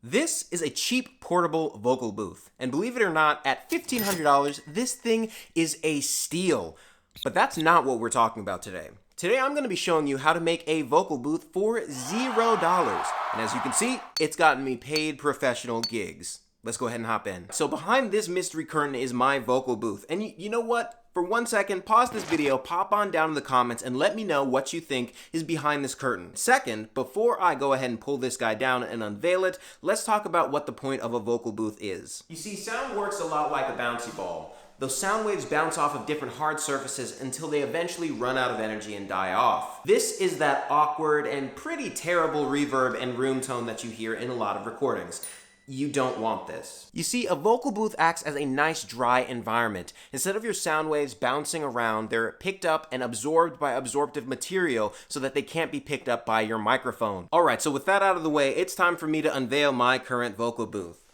This is a cheap portable vocal booth, and believe it or not, at $1,500, this thing is a steal. But that's not what we're talking about today. Today I'm going to be showing you how to make a vocal booth for $0. And as you can see, it's gotten me paid professional gigs. Let's go ahead and hop in. So behind this mystery curtain is my vocal booth. And you know what? For 1 second, pause this video, pop on down in the comments, and let me know what you think is behind this curtain. Second, before I go ahead and pull this guy down and unveil it, let's talk about what the point of a vocal booth is. You see, sound works a lot like a bouncy ball. Those sound waves bounce off of different hard surfaces until they eventually run out of energy and die off. This is that awkward and pretty terrible reverb and room tone that you hear in a lot of recordings. You don't want this. You see, a vocal booth acts as a nice dry environment. Instead of your sound waves bouncing around, they're picked up and absorbed by absorptive material so that they can't be picked up by your microphone. Alright, so with that out of the way, it's time for me to unveil my current vocal booth.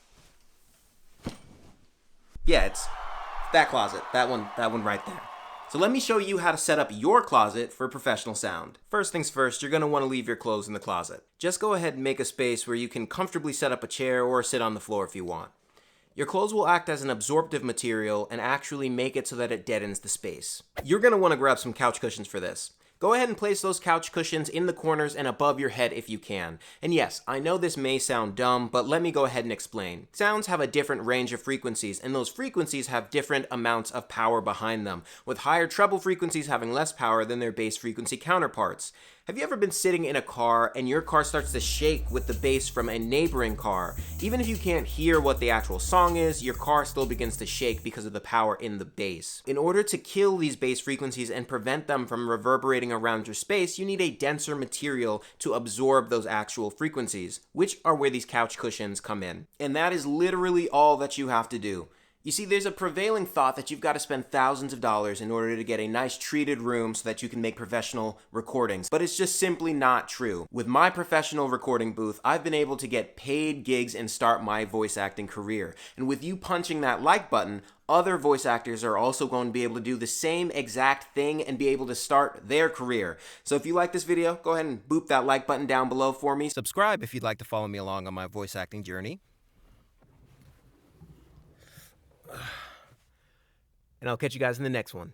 Yeah, it's that closet, that one right there. So let me show you how to set up your closet for professional sound. First things first, you're going to want to leave your clothes in the closet. Just go ahead and make a space where you can comfortably set up a chair or sit on the floor if you want. Your clothes will act as an absorptive material and actually make it so that it deadens the space. You're going to want to grab some couch cushions for this. Go ahead and place those couch cushions in the corners and above your head if you can. And yes, I know this may sound dumb, but let me go ahead and explain. Sounds have a different range of frequencies, and those frequencies have different amounts of power behind them, with higher treble frequencies having less power than their bass frequency counterparts. Have you ever been sitting in a car and your car starts to shake with the bass from a neighboring car? Even if you can't hear what the actual song is, your car still begins to shake because of the power in the bass. In order to kill these bass frequencies and prevent them from reverberating around your space, you need a denser material to absorb those actual frequencies, which are where these couch cushions come in. And that is literally all that you have to do. You see, there's a prevailing thought that you've got to spend thousands of dollars in order to get a nice treated room so that you can make professional recordings, but it's just simply not true. With my professional recording booth, I've been able to get paid gigs and start my voice acting career. And with you punching that like button, other voice actors are also going to be able to do the same exact thing and be able to start their career. So if you like this video, go ahead and boop that like button down below for me. Subscribe if you'd like to follow me along on my voice acting journey. And I'll catch you guys in the next one.